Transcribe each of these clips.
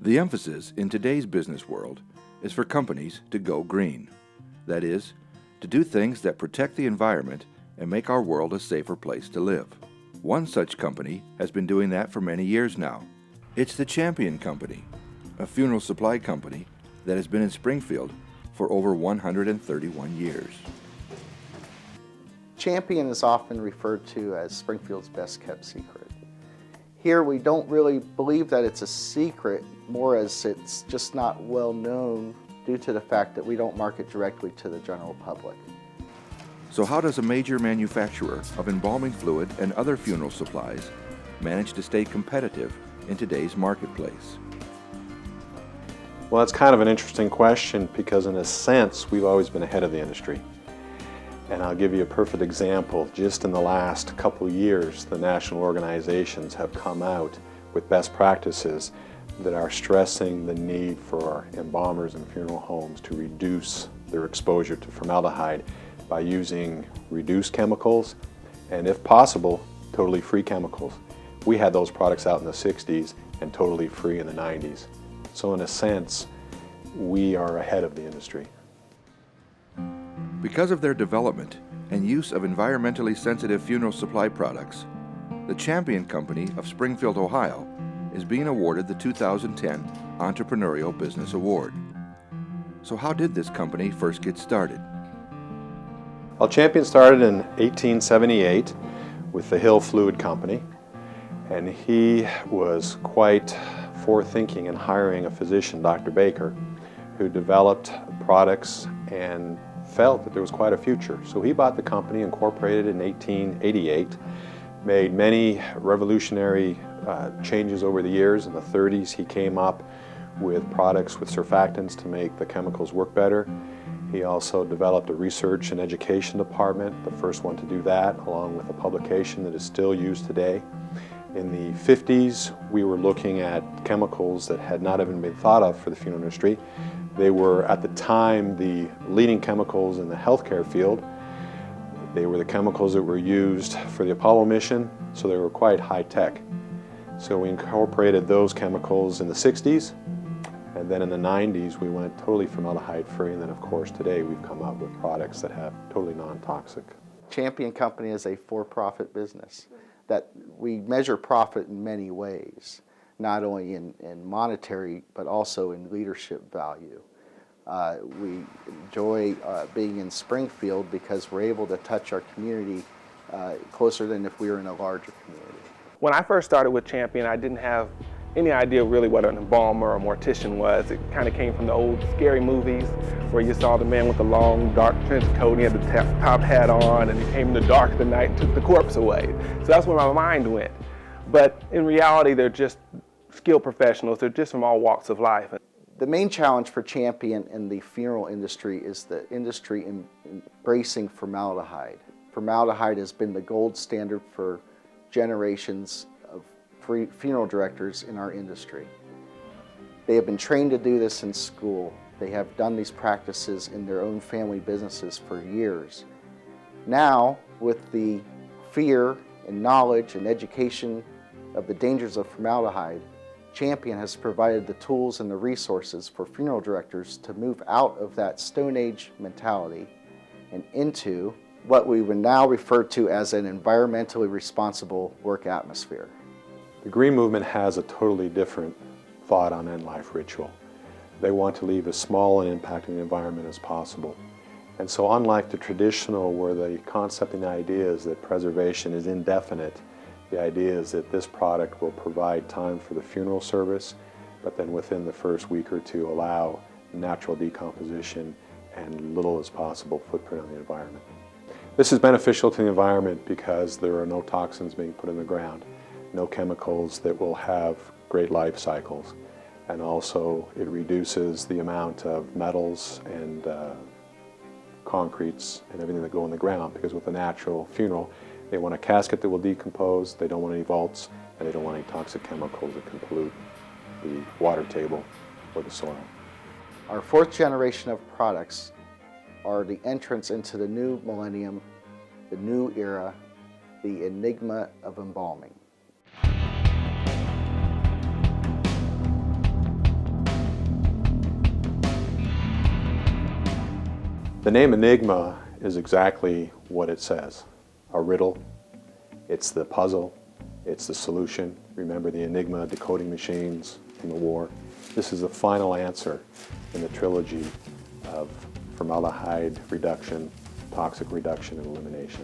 The emphasis in today's business world is for companies to go green. That is, to do things that protect the environment and make our world a safer place to live. One such company has been doing that for many years now. It's the Champion Company, a funeral supply company that has been in Springfield for over 131 years. Champion is often referred to as Springfield's best kept secret. Here we don't really believe that it's a secret, more as it's just not well known due to the fact that we don't market directly to the general public. So how does a major manufacturer of embalming fluid and other funeral supplies manage to stay competitive in today's marketplace? Well, that's kind of an interesting question because in a sense, we've always been ahead of the industry. And I'll give you a perfect example. Just in the last couple of years, the national organizations have come out with best practices that are stressing the need for embalmers and funeral homes to reduce their exposure to formaldehyde by using reduced chemicals and, if possible, totally free chemicals. We had those products out in the 60s and totally free in the 90s. So in a sense, we are ahead of the industry. Because of their development and use of environmentally sensitive funeral supply products, the Champion Company of Springfield, Ohio is being awarded the 2010 Entrepreneurial Business Award. So how did this company first get started? Well, Champion started in 1878 with the Hill Fluid Company, and he was quite forward-thinking in hiring a physician, Dr. Baker, who developed products and felt that there was quite a future. So he bought the company, incorporated in 1888, made many revolutionary changes over the years. In the 30s, he came up with products with surfactants to make the chemicals work better. He also developed a research and education department, the first one to do that, along with a publication that is still used today. In the 50s, we were looking at chemicals that had not even been thought of for the funeral industry. They were, at the time, the leading chemicals in the healthcare field. They were the chemicals that were used for the Apollo mission, so they were quite high-tech. So we incorporated those chemicals in the 60s, and then in the 90s we went totally formaldehyde-free, and then of course today we've come up with products that have totally non-toxic. Champion Company is a for-profit business that we measure profit in many ways, not only in monetary but also in leadership value. We enjoy being in Springfield because we're able to touch our community closer than if we were in a larger community. When I first started with Champion, I didn't have any idea really what an embalmer or mortician was. It kind of came from the old scary movies where you saw the man with the long dark trench coat and he had the top hat on and he came in the dark of the night and took the corpse away. So that's where my mind went. But in reality, they're just skilled professionals. They're just from all walks of life. The main challenge for Champion in the funeral industry is the industry embracing formaldehyde. Formaldehyde has been the gold standard for generations of funeral directors in our industry. They have been trained to do this in school. They have done these practices in their own family businesses for years. Now, with the fear and knowledge and education of the dangers of formaldehyde, Champion has provided the tools and the resources for funeral directors to move out of that Stone Age mentality and into what we would now refer to as an environmentally responsible work atmosphere. The Green Movement has a totally different thought on end-life ritual. They want to leave as small an impact on the environment as possible. And so unlike the traditional where the concept and the idea is that preservation is indefinite, the idea is that this product will provide time for the funeral service, but then within the first week or two allow natural decomposition and little as possible footprint on the environment. This is beneficial to the environment because there are no toxins being put in the ground, no chemicals that will have great life cycles, and also it reduces the amount of metals and concretes and everything that go in the ground, because with a natural funeral they want a casket that will decompose, they don't want any vaults, and they don't want any toxic chemicals that can pollute the water table or the soil. Our fourth generation of products are the entrance into the new millennium, the new era, the ENIGMA of embalming. The name ENIGMA is exactly what it says, a riddle. It's the puzzle, it's the solution. Remember the ENIGMA decoding machines from the war? This is the final answer in the trilogy of formaldehyde reduction, toxic reduction, and elimination.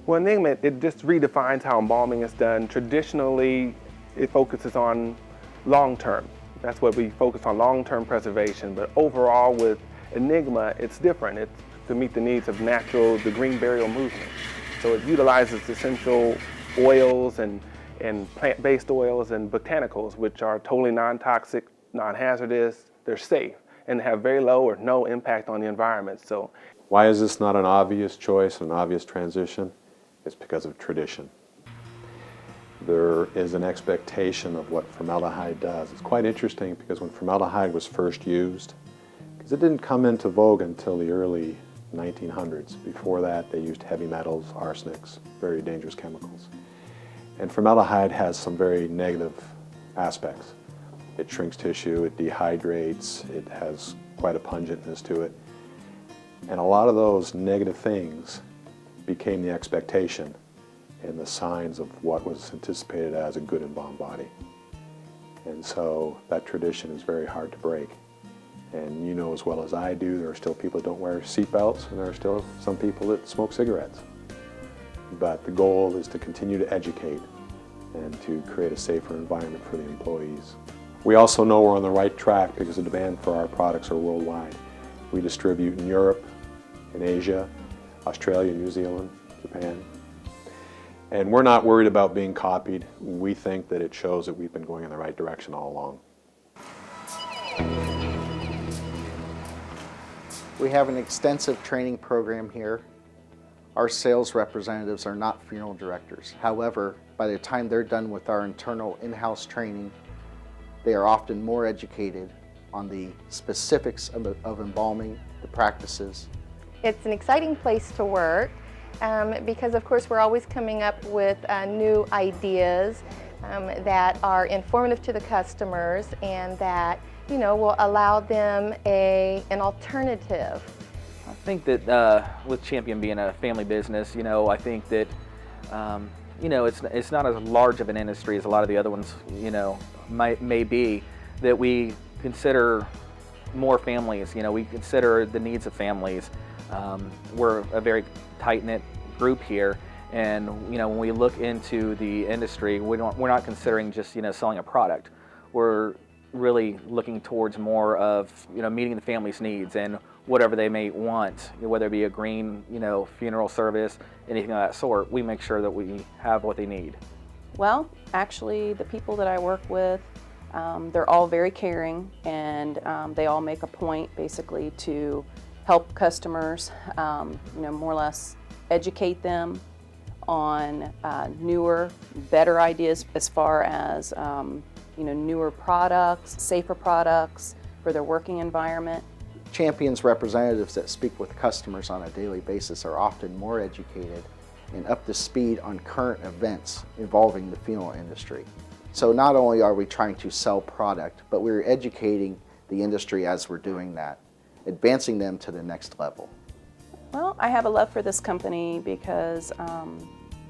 Well, ENIGMA, it just redefines how embalming is done. Traditionally, it focuses on long-term. That's what we focus on, long-term preservation. But overall with ENIGMA, it's different. It's to meet the needs of the green burial movement. So it utilizes essential oils and plant-based oils and botanicals, which are totally non-toxic, non-hazardous, they're safe, and have very low or no impact on the environment. So, why is this not an obvious choice, an obvious transition? It's because of tradition. There is an expectation of what formaldehyde does. It's quite interesting because when formaldehyde was first used, because it didn't come into vogue until the early 1900s. Before that, they used heavy metals, arsenics, very dangerous chemicals. And formaldehyde has some very negative aspects. It shrinks tissue, it dehydrates, it has quite a pungentness to it. And a lot of those negative things became the expectation and the signs of what was anticipated as a good embalmed body. And so that tradition is very hard to break. And you know as well as I do, there are still people that don't wear seat belts, and there are still some people that smoke cigarettes. But the goal is to continue to educate and to create a safer environment for the employees. We also know we're on the right track because the demand for our products are worldwide. We distribute in Europe, in Asia, Australia, New Zealand, Japan. And we're not worried about being copied. We think that it shows that we've been going in the right direction all along. We have an extensive training program here. Our sales representatives are not funeral directors. However, by the time they're done with our internal in-house training, they are often more educated on the specifics of embalming, the practices. It's an exciting place to work because of course we're always coming up with new ideas that are informative to the customers and that will allow them an alternative. I think that with Champion being a family business, I think that it's not as large of an industry as a lot of the other ones, may be, that we consider more families. We consider the needs of families. We're a very tight-knit group here, and when we look into the industry, we're not considering just selling a product. We're really looking towards more of meeting the family's needs and whatever they may want, whether it be a green funeral service, anything of that sort. We make sure that we have what they need. Well, actually, the people that I work with, they're all very caring, and they all make a point basically to help customers, more or less educate them on newer, better ideas as far as newer products, safer products for their working environment. Champion's representatives that speak with customers on a daily basis are often more educated and up to speed on current events involving the funeral industry. So not only are we trying to sell product, but we're educating the industry as we're doing that, advancing them to the next level. Well, I have a love for this company because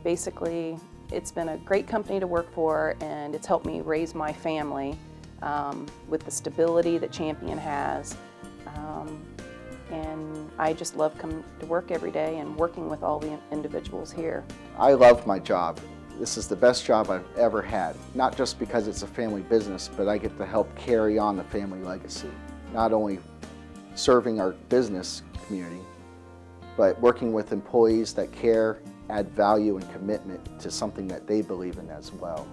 basically it's been a great company to work for, and it's helped me raise my family with the stability that Champion has. And I just love coming to work every day and working with all the individuals here. I love my job. This is the best job I've ever had, not just because it's a family business, but I get to help carry on the family legacy. Not only serving our business community, but working with employees that care, add value and commitment to something that they believe in as well.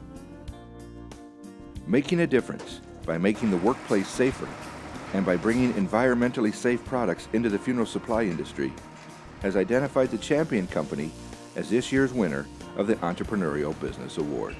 Making a difference by making the workplace safer and by bringing environmentally safe products into the funeral supply industry has identified the Champion Company as this year's winner of the Entrepreneurial Business Award.